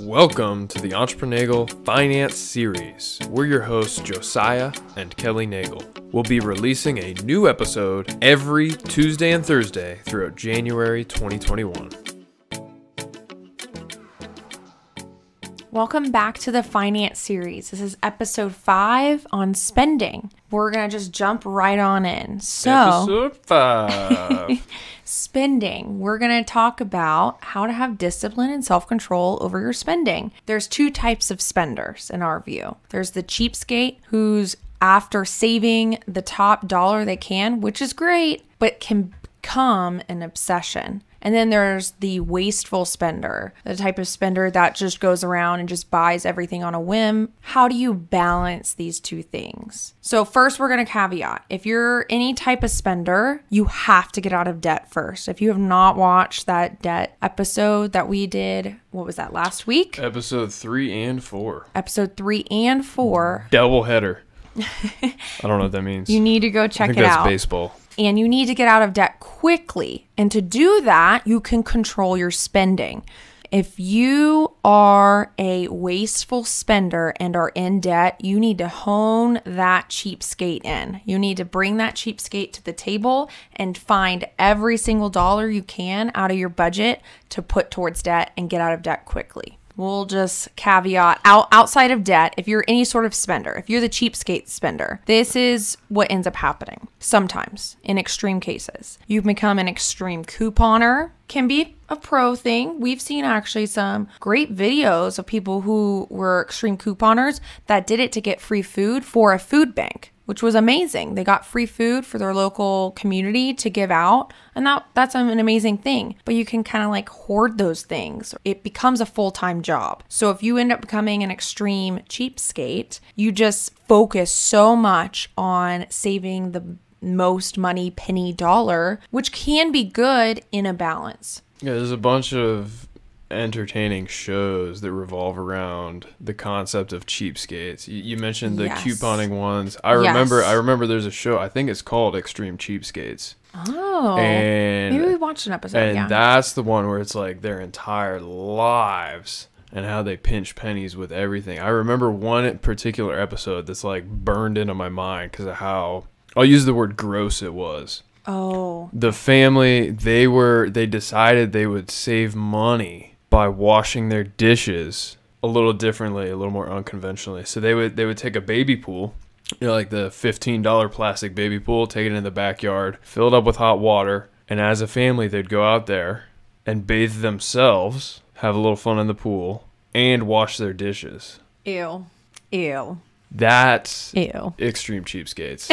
Welcome to the Entrepreneurial Finance Series. We're your hosts, Josiah and Kelly Nagel. We'll be releasing a new episode every Tuesday and Thursday throughout January 2021. Welcome back to the Finance Series. This is episode 5 on spending. We're going to just jump right on in. Episode 5. Spending. We're going to talk about how to have discipline and self-control over your spending. There's 2 types of spenders in our view. There's the cheapskate who's after saving the top dollar they can, which is great, but can become an obsession. And then there's the wasteful spender, the type of spender that just goes around and just buys everything on a whim. How do you balance these 2 things? So first, we're going to caveat. If you're any type of spender, you have to get out of debt first. If you have not watched that debt episode that we did, what was that, last week? Episode 3 and 4. Episode 3 and 4. Double header. I don't know what that means. You need to go check it out. I think that's baseball. And you need to get out of debt quickly. And to do that, you can control your spending. If you are a wasteful spender and are in debt, you need to hone that cheapskate in. You need to bring that cheapskate to the table and find every single dollar you can out of your budget to put towards debt and get out of debt quickly. We'll just caveat outside of debt, if you're any sort of spender, if you're the cheapskate spender, this is what ends up happening sometimes in extreme cases. You become an extreme couponer, can be a pro thing. We've seen actually some great videos of people who were extreme couponers that did it to get free food for a food bank, which was amazing. They got free food for their local community to give out. And that's an amazing thing. But you can kind of like hoard those things. It becomes a full-time job. So if you end up becoming an extreme cheapskate, you just focus so much on saving the most money penny dollar, which can be good in a balance. Yeah, there's a bunch of entertaining shows that revolve around the concept of cheapskates. You mentioned the couponing ones. I remember there's a show, I think it's called Extreme Cheapskates. Oh, and maybe we watched an episode. And that's the one where it's like their entire lives and how they pinch pennies with everything. I remember one particular episode that's like burned into my mind because of how, I'll use the word gross it was. Oh. The family, they decided they would save money by washing their dishes a little differently, a little more unconventionally. So they would take a baby pool, like the $15 plastic baby pool, take it in the backyard, fill it up with hot water, and as a family, they'd go out there and bathe themselves, have a little fun in the pool, and wash their dishes. Ew. That's Ew. Extreme cheapskates.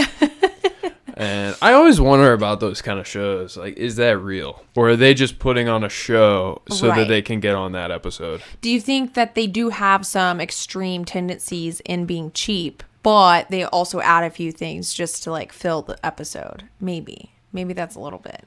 And I always wonder about those kind of shows. Like, is that real? Or are they just putting on a show so that they can get on that episode? Do you think that they do have some extreme tendencies in being cheap, but they also add a few things just to like fill the episode? Maybe that's a little bit.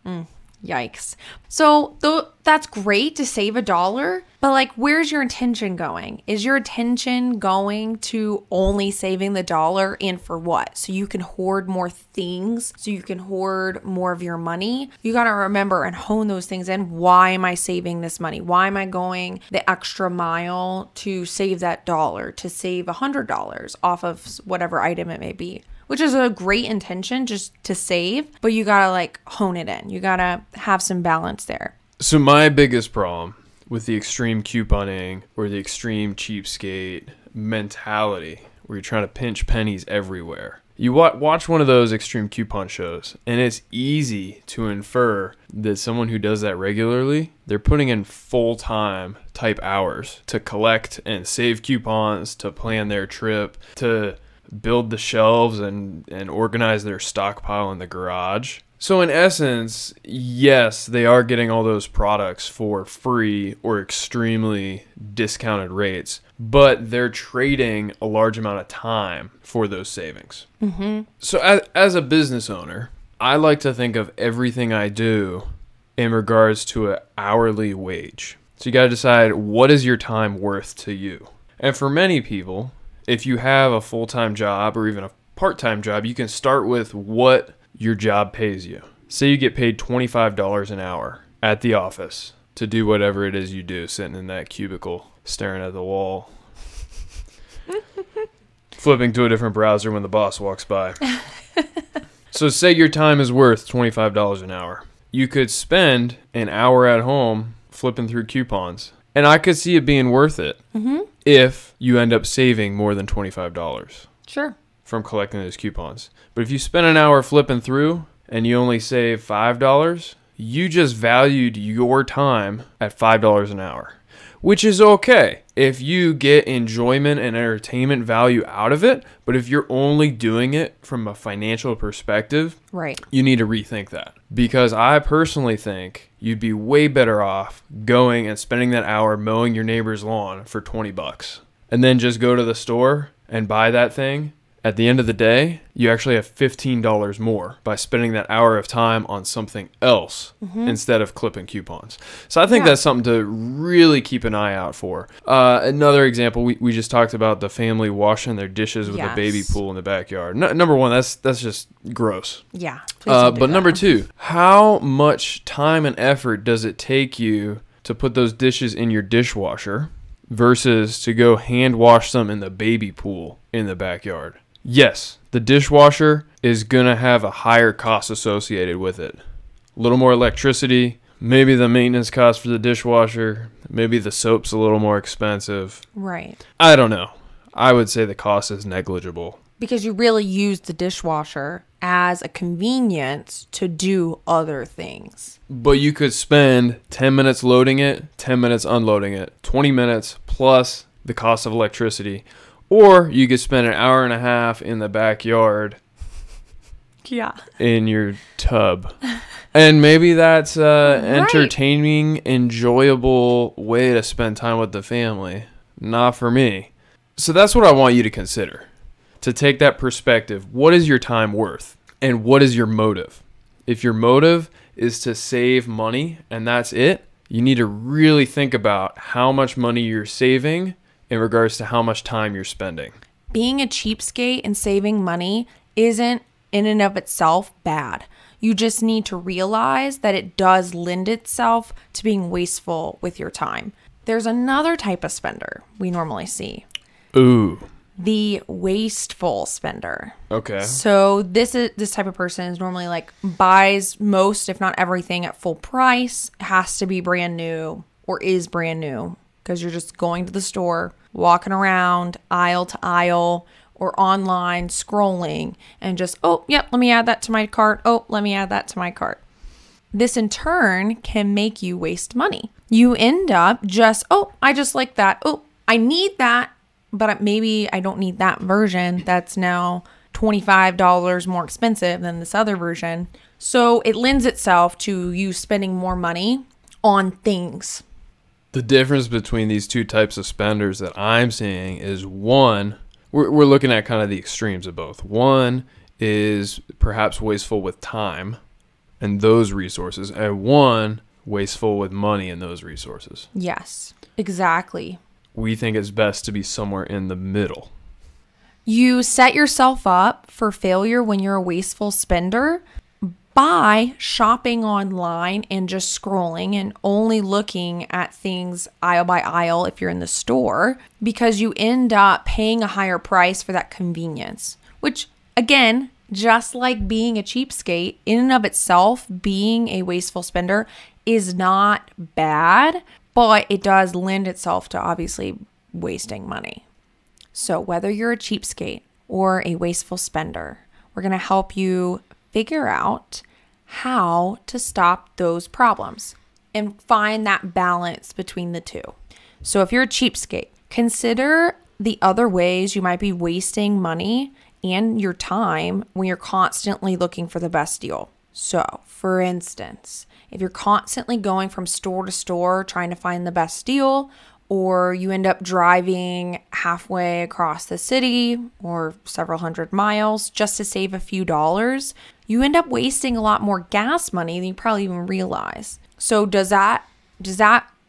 Yikes. So that's great to save $1, but like, where's your attention going? Is your attention going to only saving the $1, and for what? So you can hoard more things, so you can hoard more of your money. You got to remember and hone those things in. Why am I saving this money? Why am I going the extra mile to save that $1, to save $100 off of whatever item it may be? Which is a great intention just to save, but you gotta like hone it in. You gotta have some balance there. So my biggest problem with the extreme couponing or the extreme cheapskate mentality where you're trying to pinch pennies everywhere. You watch one of those extreme coupon shows, and it's easy to infer that someone who does that regularly, they're putting in full-time type hours to collect and save coupons, to plan their trip, to build the shelves and organize their stockpile in the garage. So in essence, yes, they are getting all those products for free or extremely discounted rates, but they're trading a large amount of time for those savings. Mm-hmm. So as a business owner, I like to think of everything I do in regards to an hourly wage. So you got to decide, what is your time worth to you? And for many people, if you have a full-time job or even a part-time job, you can start with what your job pays you. Say you get paid $25 an hour at the office to do whatever it is you do, sitting in that cubicle, staring at the wall, flipping to a different browser when the boss walks by. So say your time is worth $25 an hour. You could spend an hour at home flipping through coupons. And I could see it being worth it if you end up saving more than $25 Sure. from collecting those coupons. But if you spend an hour flipping through and you only save $5, you just valued your time at $5 an hour, which is okay if you get enjoyment and entertainment value out of it. But if you're only doing it from a financial perspective, Right. you need to rethink that. Because I personally think you'd be way better off going and spending that hour mowing your neighbor's lawn for $20 and then just go to the store and buy that thing. At the end of the day, you actually have $15 more by spending that hour of time on something else instead of clipping coupons. So I think that's something to really keep an eye out for. Another example, we just talked about the family washing their dishes with a baby pool in the backyard. Number one, that's just gross. Yeah. Please don't do But that. number two, how much time and effort does it take you to put those dishes in your dishwasher versus to go hand wash them in the baby pool in the backyard? Yes, the dishwasher is going to have a higher cost associated with it. A little more electricity, maybe the maintenance cost for the dishwasher, maybe the soap's a little more expensive. Right. I don't know. I would say the cost is negligible. Because you really use the dishwasher as a convenience to do other things. But you could spend 10 minutes loading it, 10 minutes unloading it, 20 minutes plus the cost of electricity. Or you could spend an hour and a half in the backyard Yeah. in your tub. And maybe that's an entertaining, enjoyable way to spend time with the family. Not for me. So that's what I want you to consider. To take that perspective, what is your time worth? And what is your motive? If your motive is to save money and that's it, you need to really think about how much money you're saving in regards to how much time you're spending. Being a cheapskate and saving money isn't in and of itself bad. You just need to realize that it does lend itself to being wasteful with your time. There's another type of spender we normally see. Ooh. The wasteful spender. Okay. So this type of person is normally like buys most, if not everything, at full price. Has to be brand new or is brand new because you're just going to the store, walking around aisle to aisle or online scrolling and just, oh, yep, let me add that to my cart. Oh, let me add that to my cart. This in turn can make you waste money. You end up just, oh, I just like that. Oh, I need that. But maybe I don't need that version that's now $25 more expensive than this other version. So it lends itself to you spending more money on things. The difference between these two types of spenders that I'm seeing is one, we're looking at kind of the extremes of both. One is perhaps wasteful with time and those resources, and one wasteful with money and those resources. Yes, exactly. We think it's best to be somewhere in the middle. You set yourself up for failure when you're a wasteful spender by shopping online and just scrolling and only looking at things aisle by aisle if you're in the store, because you end up paying a higher price for that convenience, which again, just like being a cheapskate, in and of itself, being a wasteful spender is not bad, but it does lend itself to obviously wasting money. So whether you're a cheapskate or a wasteful spender, we're going to help you figure out how to stop those problems and find that balance between the two. So if you're a cheapskate, consider the other ways you might be wasting money and your time when you're constantly looking for the best deal. So, for instance, if you're constantly going from store to store trying to find the best deal, or you end up driving halfway across the city or several hundred miles just to save a few dollars, you end up wasting a lot more gas money than you probably even realize. So does that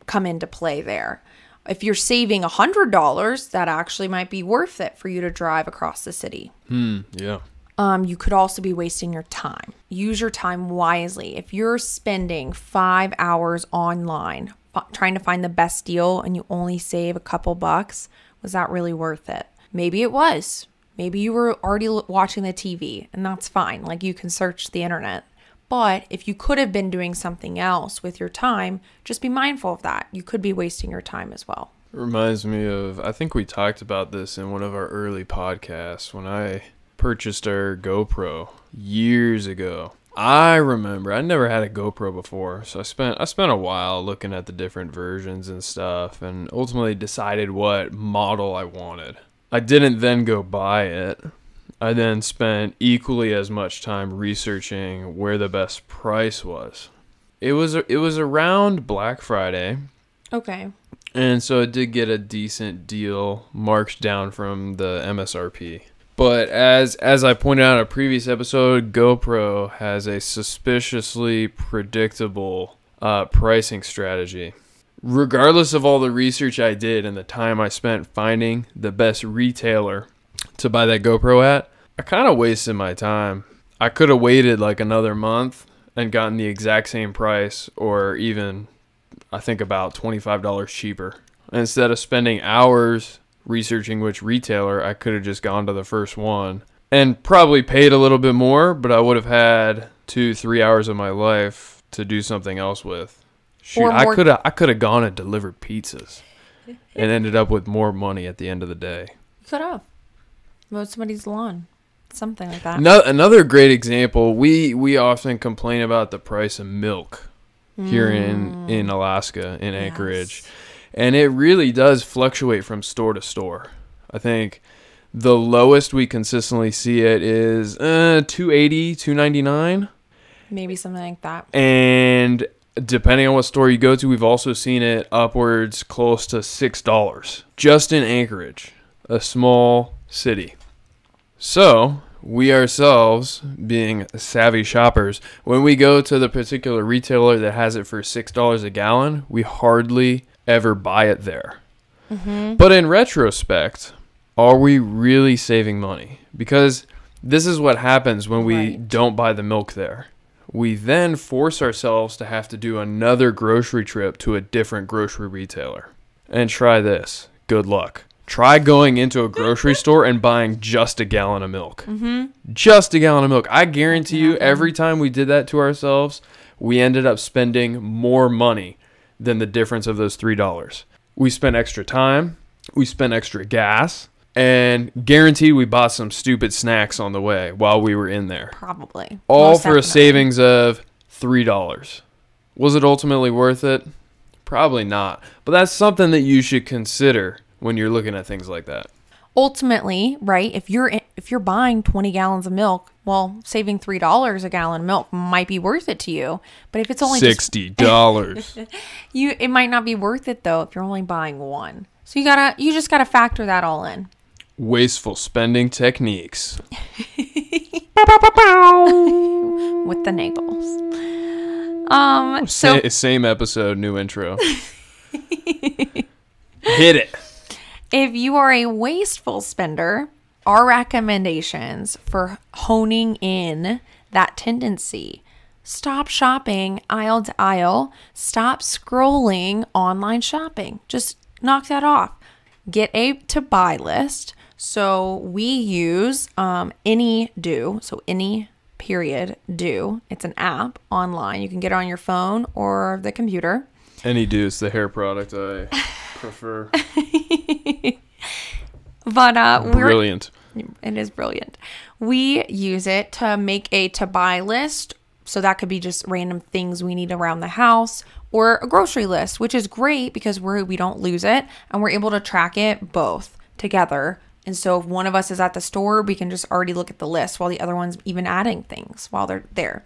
come into play there? If you're saving $100, that actually might be worth it for you to drive across the city. Yeah. You could also be wasting your time. Use your time wisely. If you're spending 5 hours online, trying to find the best deal and you only save a couple bucks, was that really worth it? Maybe it was. Maybe you were already watching the TV, and that's fine. Like, you can search the internet. But if you could have been doing something else with your time, just be mindful of that. You could be wasting your time as well. It reminds me of, I think we talked about this in one of our early podcasts when I purchased our GoPro years ago. I remember I never had a GoPro before, so I spent a while looking at the different versions and stuff, and ultimately decided what model I wanted. I didn't then go buy it. I then spent equally as much time researching where the best price was. It was around Black Friday. Okay. And so it did get a decent deal marked down from the MSRP. But as I pointed out in a previous episode, GoPro has a suspiciously predictable pricing strategy. Regardless of all the research I did and the time I spent finding the best retailer to buy that GoPro at, I kind of wasted my time. I could have waited like another month and gotten the exact same price, or even, I think, about $25 cheaper. Instead of spending hours researching which retailer, I could have just gone to the first one and probably paid a little bit more, but I would have had 2-3 hours of my life to do something else with. Shoot, I could have gone and delivered pizzas and ended up with more money at the end of the day. You could have mowed somebody's lawn, something like that. Another great example, we often complain about the price of milk here in Alaska, in Anchorage. Yes. And it really does fluctuate from store to store. I think the lowest we consistently see it is $2.80, $2.99. Maybe something like that. And depending on what store you go to, we've also seen it upwards close to $6 just in Anchorage, a small city. So we ourselves, being savvy shoppers, when we go to the particular retailer that has it for $6 a gallon, we hardly ever buy it there. Mm-hmm. But in retrospect, are we really saving money? Because this is what happens when we don't buy the milk there. We then force ourselves to have to do another grocery trip to a different grocery retailer. And try this. Good luck. Try going into a grocery store and buying just a gallon of milk. Mm-hmm. Just a gallon of milk. I guarantee you, every time we did that to ourselves, we ended up spending more money than the difference of those $3. We spent extra time, we spent extra gas, and guaranteed we bought some stupid snacks on the way while we were in there. Probably. All most for definitely. A savings of $3. Was it ultimately worth it? Probably not. But that's something that you should consider when you're looking at things like that. Ultimately, right, if you're buying 20 gallons of milk, well, saving $3 a gallon of milk might be worth it to you. But if it's only $60, it might not be worth it though if you're only buying one. So you just gotta factor that all in. Wasteful spending techniques. With the Nagels. Same episode, new intro. Hit it. If you are a wasteful spender, our recommendations for honing in that tendency: stop shopping aisle to aisle. Stop scrolling online shopping. Just knock that off. Get a to buy list. So we use AnyDo. So any period do. It's an app online. You can get it on your phone or the computer. AnyDo is the hair product I prefer. But brilliant. It is brilliant. We use it to make a to buy list. So that could be just random things we need around the house, or a grocery list, which is great because we don't lose it and we're able to track it both together. And so if one of us is at the store, we can just already look at the list while the other one's even adding things while they're there.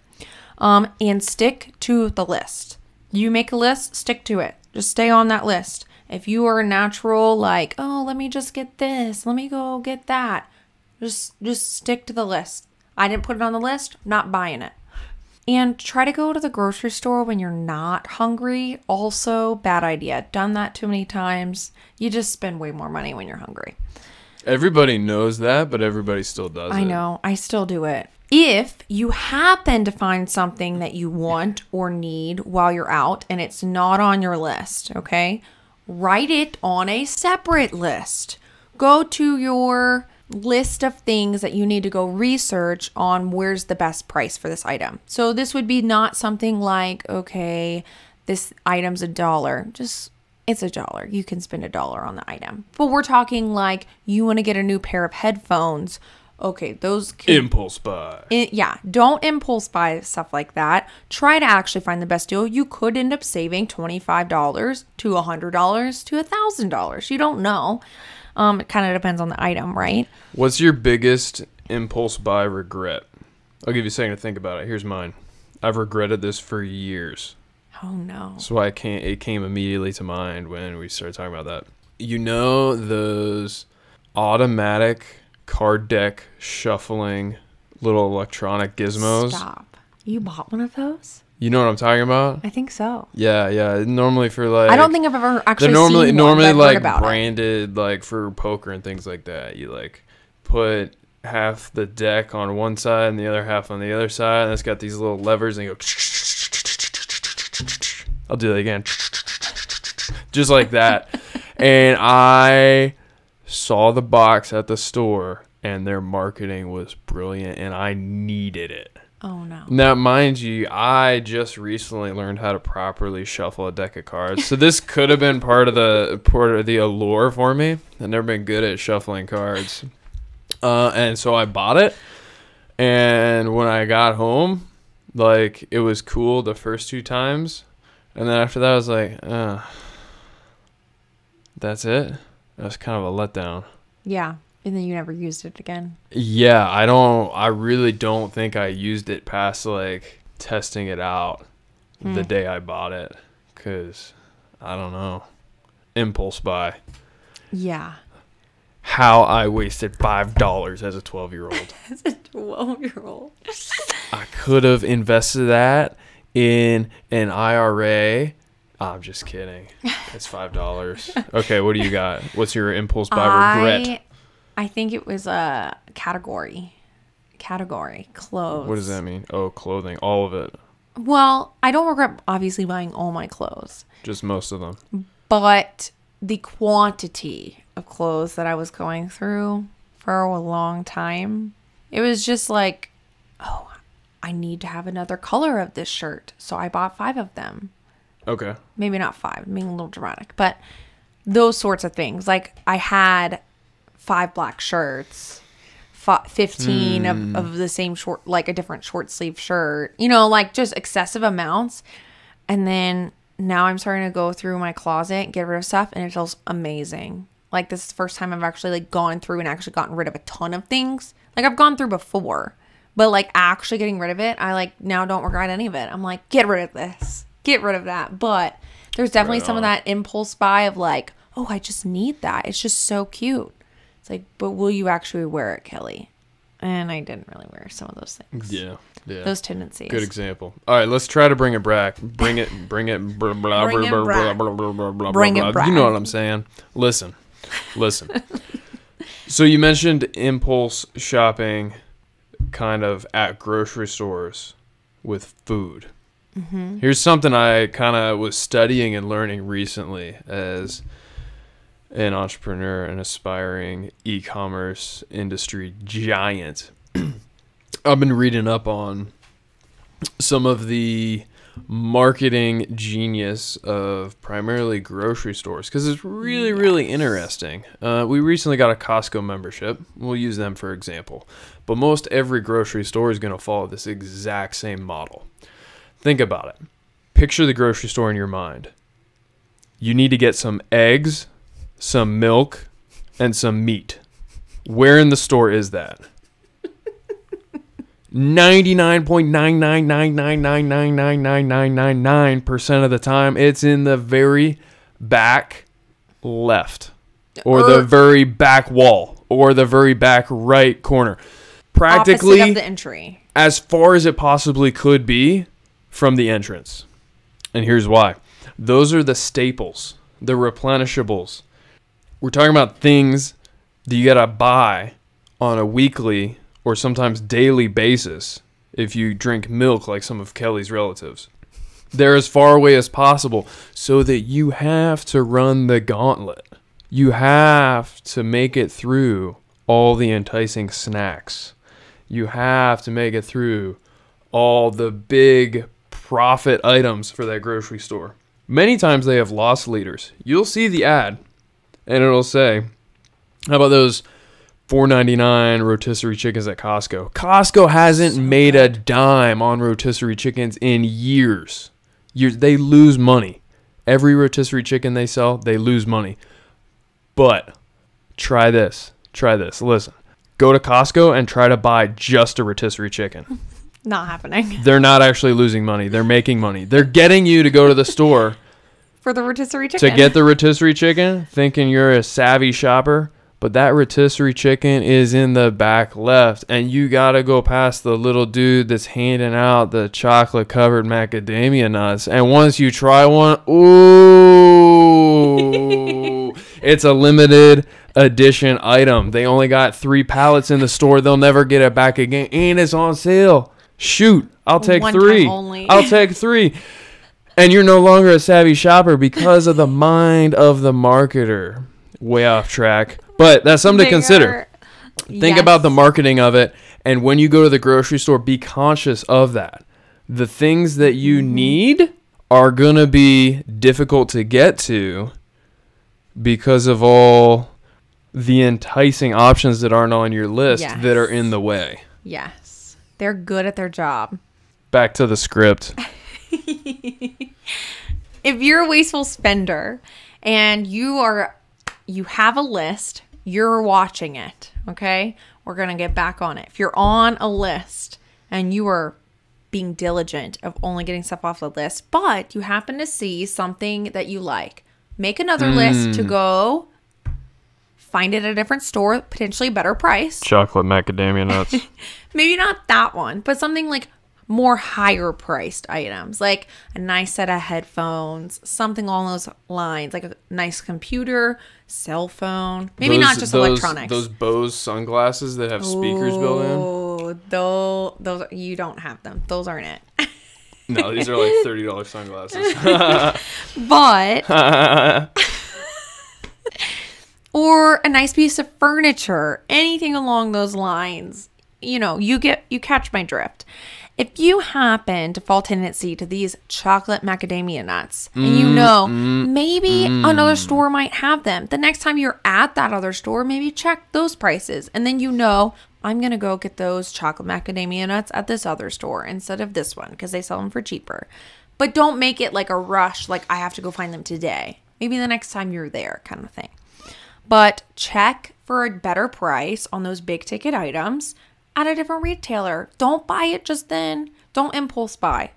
And stick to the list. You make a list, stick to it. Just stay on that list. If you are natural, like, oh, let me just get this, let me go get that, just stick to the list. I didn't put it on the list, not buying it. And try to go to the grocery store when you're not hungry. Also, bad idea. Done that too many times. You just spend way more money when you're hungry. Everybody knows that, but everybody still does it. I know. I still do it. If you happen to find something that you want or need while you're out and it's not on your list, okay, write it on a separate list. Go to your list of things that you need to go research on where's the best price for this item. So this would be not something like, okay, this item's $1. Just, it's $1. You can spend $1 on the item. But we're talking like you want to get a new pair of headphones. Okay, those can, impulse buy. Yeah, don't impulse buy stuff like that. Try to actually find the best deal. You could end up saving $25 to $100 to $1,000. You don't know. It kind of depends on the item, right? What's your biggest impulse buy regret? I'll give you a second to think about it. Here's mine. I've regretted this for years. Oh no. So it came immediately to mind when we started talking about that. You know those automatic card deck shuffling little electronic gizmos? Stop. You bought one of those? You know what I'm talking about? I think so. Yeah. Normally for like, I don't think I've ever actually they're seen one, normally but I've like heard about branded like for poker and things like that. You like put half the deck on one side and the other half on the other side, and it's got these little levers, and you go. I'll do that again, just like that. And I saw the box at the store, and their marketing was brilliant, and I needed it. Oh no. Now, mind you, I just recently learned how to properly shuffle a deck of cards, so this could have been part of the allure for me. I've never been good at shuffling cards, and so I bought it. And when I got home, like, it was cool the first 2 times, and then after that, I was like, that's it. That was kind of a letdown. Yeah. And then you never used it again. Yeah, I really don't think I used it past like testing it out the day I bought it, cuz I don't know. Impulse buy. Yeah. How I wasted $5 as a 12-year-old. As a 12-year-old. I could have invested that in an IRA. I'm just kidding. It's $5. Okay, what do you got? What's your impulse buy regret? I think it was a category, clothes. What does that mean? Oh, clothing, all of it. Well, I don't regret obviously buying all my clothes. Just most of them. But the quantity of clothes that I was going through for a long time, it was just like, oh, I need to have another color of this shirt. So I bought 5 of them. Okay. Maybe not 5, being a little dramatic, but those sorts of things. Like I had 5 black shirts, 15 of the same short, like a different short sleeve shirt, you know, like just excessive amounts. And then now I'm starting to go through my closet, get rid of stuff, and it feels amazing. Like this is the first time I've actually like gone through and actually gotten rid of a ton of things. Like I've gone through before, but like actually getting rid of it, I like now don't regret any of it. I'm like, get rid of this, get rid of that. But there's definitely some of that impulse buy of like, oh, I just need that. It's just so cute. It's like, but will you actually wear it, Kelly? And I didn't really wear some of those things. Yeah. Those tendencies. Good example. All right, let's try to bring it back. Bring it, blah, blah, blah, blah, blah, blah, blah, bring it back. You know what I'm saying. Listen. So you mentioned impulse shopping kind of at grocery stores with food. Mm-hmm. Here's something I kind of was studying and learning recently as an entrepreneur, an aspiring e-commerce industry giant. I've been reading up on some of the marketing genius of primarily grocery stores because it's really, really interesting. We recently got a Costco membership. We'll use them for example. But most every grocery store is going to follow this exact same model. Think about it. Picture the grocery store in your mind. You need to get some eggs, some milk, and some meat. Where in the store is that? 99.999999999% of the time, it's in the very back left, or the very back wall, or the very back right corner. Practically opposite of the entry, as far as it possibly could be from the entrance. And here's why. Those are the staples, the replenishables. We're talking about things that you gotta buy on a weekly or sometimes daily basis if you drink milk like some of Kelly's relatives. They're as far away as possible so that you have to run the gauntlet. You have to make it through all the enticing snacks. You have to make it through all the big profit items for that grocery store. Many times they have loss leaders. You'll see the ad and it'll say, how about those $4.99 rotisserie chickens at Costco? Costco hasn't made a dime on rotisserie chickens in years. They lose money. Every rotisserie chicken they sell, they lose money. But try this. Listen. Go to Costco and try to buy just a rotisserie chicken. Not happening. They're not actually losing money. They're making money. They're getting you to go to the store for the rotisserie chicken. To get the rotisserie chicken, thinking you're a savvy shopper, but that rotisserie chicken is in the back left, and you gotta go past the little dude that's handing out the chocolate-covered macadamia nuts. And once you try one, ooh, it's a limited edition item. They only got 3 pallets in the store. They'll never get it back again, and it's on sale. Shoot, I'll take 3. I'll take 3. And you're no longer a savvy shopper because of the mind of the marketer. Way off track. But that's something to consider. Think about the marketing of it. And when you go to the grocery store, be conscious of that. The things that you need are going to be difficult to get to because of all the enticing options that aren't on your list that are in the way. Yes. They're good at their job. Back to the script. If you're a wasteful spender and you have a list, you're watching it, okay? We're going to get back on it. If you're on a list and you are being diligent of only getting stuff off the list, but you happen to see something that you like, make another list to go find it at a different store, potentially better price. Chocolate macadamia nuts. Maybe not that one, but something like more higher priced items, like a nice set of headphones, something along those lines, like a nice computer, cell phone, maybe not just electronics. Those Bose sunglasses that have speakers built in. Oh, those you don't have them. Those aren't it. No, these are like $30 sunglasses. But or a nice piece of furniture, anything along those lines. You know, you catch my drift. If you happen to fall tendency to these chocolate macadamia nuts and you know maybe another store might have them, the next time you're at that other store, maybe check those prices. And then you know, I'm going to go get those chocolate macadamia nuts at this other store instead of this one because they sell them for cheaper. But don't make it like a rush, like I have to go find them today. Maybe the next time you're there kind of thing. But check for a better price on those big ticket items at a different retailer. Don't buy it just then. Don't impulse buy.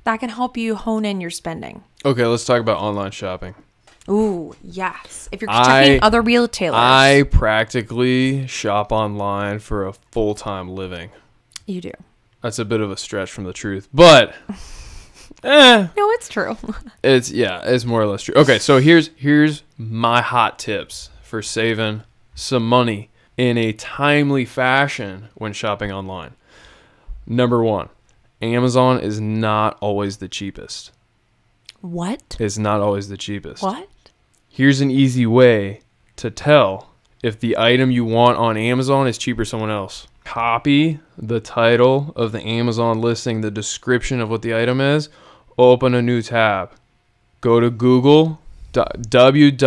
That can help you hone in your spending. Okay, let's talk about online shopping. Ooh, yes. If you're checking other retailers. I practically shop online for a full-time living. You do. That's a bit of a stretch from the truth, but no, it's true. It's more or less true. Okay, so here's my hot tips for saving some money in a timely fashion when shopping online. Number 1, Amazon is not always the cheapest. What? It's not always the cheapest. What? Here's an easy way to tell if the item you want on Amazon is cheaper somewhere else. Copy the title of the Amazon listing, the description of what the item is, open a new tab. Go to Google, www.google.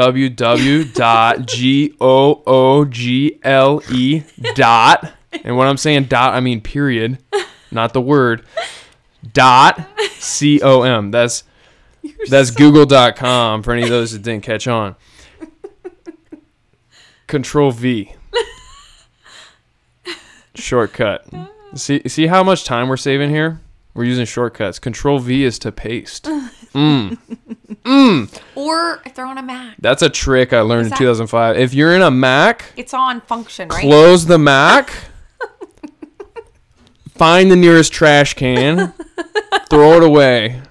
And when I'm saying dot, I mean period, not the word. .com. That's google.com for any of those that didn't catch on. Control V. Shortcut. See how much time we're saving here? We're using shortcuts. Control V is to paste. Or if they're on a Mac. That's a trick I learned in 2005. If you're in a Mac, it's on function, right? Close the Mac. Find the nearest trash can. Throw it away.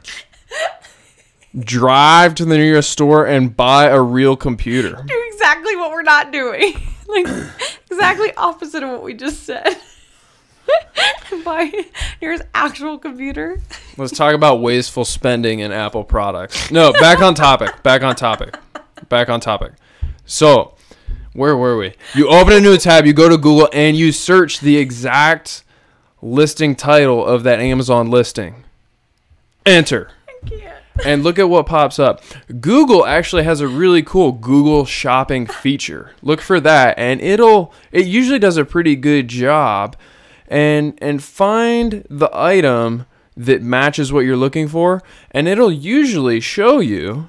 Drive to the nearest store and buy a real computer. Do exactly what we're not doing. Like exactly opposite of what we just said. Buy your actual computer. Let's talk about wasteful spending in Apple products. No, back on topic. So, where were we? You open a new tab, you go to Google, and you search the exact listing title of that Amazon listing. Enter. I can't. And look at what pops up. Google actually has a really cool Google shopping feature. Look for that, and it usually does a pretty good job and find the item that matches what you're looking for, and it'll usually show you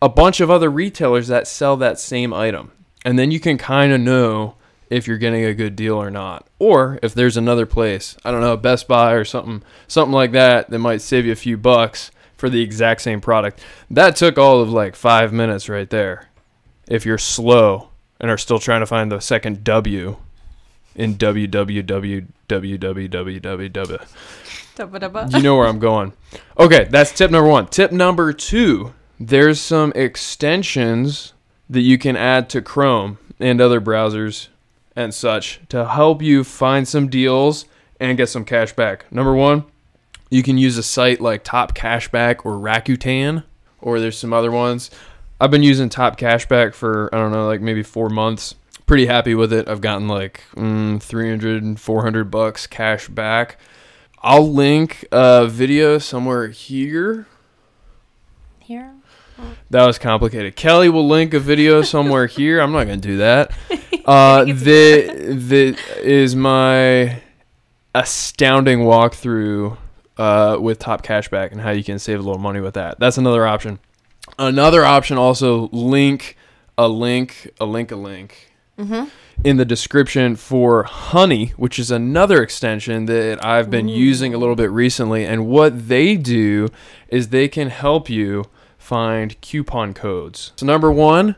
a bunch of other retailers that sell that same item. And then you can kind of know if you're getting a good deal or not. Or if there's another place, I don't know, Best Buy or something like that might save you a few bucks for the exact same product. That took all of like 5 minutes right there. If you're slow and are still trying to find the second W in www. You know where I'm going. Okay, that's tip number 1. Tip number 2, there's some extensions that you can add to Chrome and other browsers and such to help you find some deals and get some cash back. Number 1, you can use a site like Top Cashback or Rakuten, or there's some other ones. I've been using Top Cashback for, I don't know, like maybe 4 months. Pretty happy with it. I've gotten like $300 and $400 cash back. I'll link a video somewhere here. Here? That was complicated. Kelly will link a video somewhere here. I'm not going to do that. That is my astounding walkthrough with Top Cashback and how you can save a little money with that. That's another option. Another option also, link a link. Mm-hmm. In the description for Honey, which is another extension that I've been using a little bit recently. And what they do is they can help you find coupon codes. So number 1,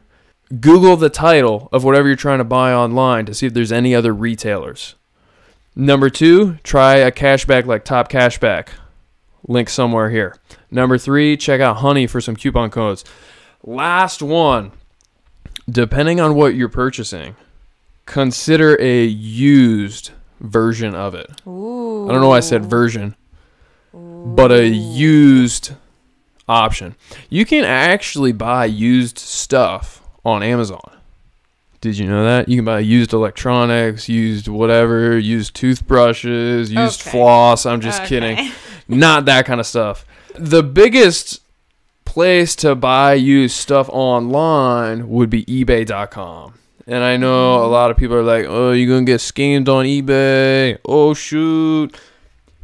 Google the title of whatever you're trying to buy online to see if there's any other retailers. Number 2, try a cashback like Top Cashback. Link somewhere here. Number 3, check out Honey for some coupon codes. Last one, depending on what you're purchasing, consider a used version of it. Ooh. I don't know why I said version, but a used option. You can actually buy used stuff on Amazon. Did you know that? You can buy used electronics, used whatever, used toothbrushes, used floss. I'm just kidding. Not that kind of stuff. The biggest place to buy used stuff online would be eBay.com. And I know a lot of people are like, oh, you're going to get scammed on eBay. Oh, shoot.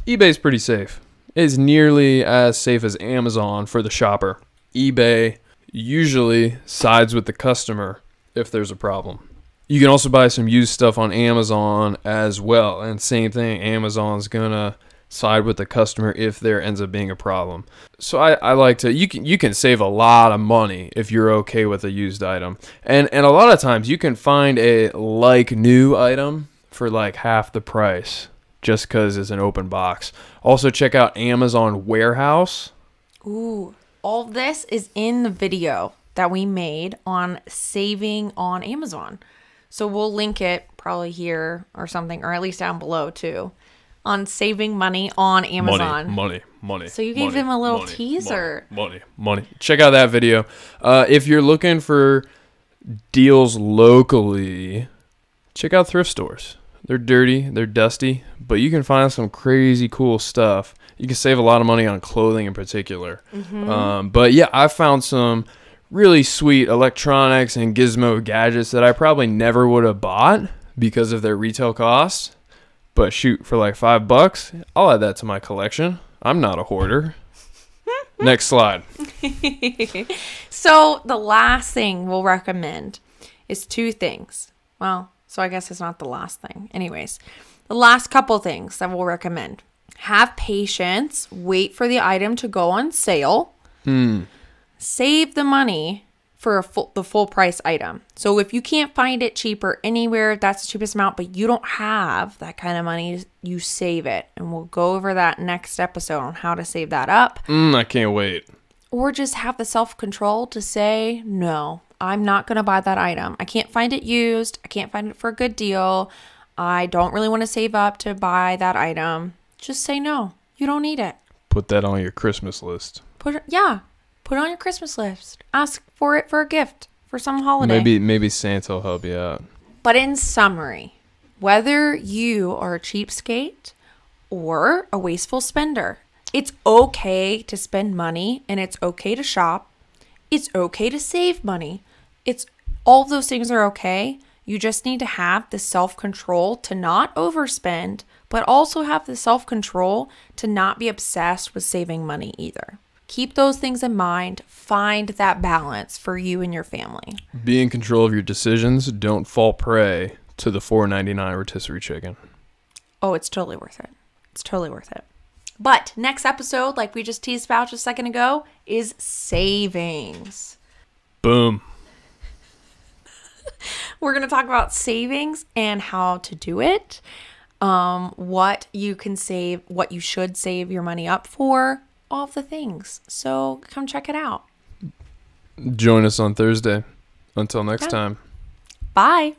eBay's pretty safe. It's nearly as safe as Amazon for the shopper. eBay usually sides with the customer if there's a problem. You can also buy some used stuff on Amazon as well. And same thing, Amazon's going to side with the customer if there ends up being a problem. So I like to, you can save a lot of money if you're okay with a used item. And a lot of times you can find a like new item for like half the price just because it's an open box. Also check out Amazon Warehouse. Ooh, all this is in the video that we made on saving on Amazon. So we'll link it probably here or something, or at least down below too, on saving money on Amazon. Money. So you gave him a little teaser. Money. Check out that video. If you're looking for deals locally, check out thrift stores. They're dirty, they're dusty, but you can find some crazy cool stuff. You can save a lot of money on clothing in particular. Mm-hmm. But yeah, I found some really sweet electronics and gizmo gadgets that I probably never would have bought because of their retail costs. But shoot, for like $5, I'll add that to my collection. I'm not a hoarder. Next slide. So the last thing we'll recommend is 2 things. Well, so I guess it's not the last thing. Anyways, the last couple things that we'll recommend. Have patience. Wait for the item to go on sale. Save the money for the full price item. So if you can't find it cheaper anywhere, that's the cheapest amount, but you don't have that kind of money, you save it. And we'll go over that next episode on how to save that up. I can't wait. Or just have the self-control to say, no, I'm not going to buy that item. I can't find it used. I can't find it for a good deal. I don't really want to save up to buy that item, just say no. You don't need it. Put that on your Christmas list. Put it on your Christmas list. Ask for it for a gift for some holiday. Maybe Santa will help you out. But in summary, whether you are a cheapskate or a wasteful spender, it's okay to spend money and it's okay to shop. It's okay to save money. All of those things are okay. You just need to have the self-control to not overspend, but also have the self-control to not be obsessed with saving money either. Keep those things in mind. Find that balance for you and your family. Be in control of your decisions. Don't fall prey to the $4.99 rotisserie chicken. Oh, it's totally worth it. It's totally worth it. But next episode, like we just teased about just a second ago, is savings. Boom. We're going to talk about savings and how to do it, what you can save, what you should save your money up for, all of the things. So come check it out. Join us on Thursday. Until next time. Bye.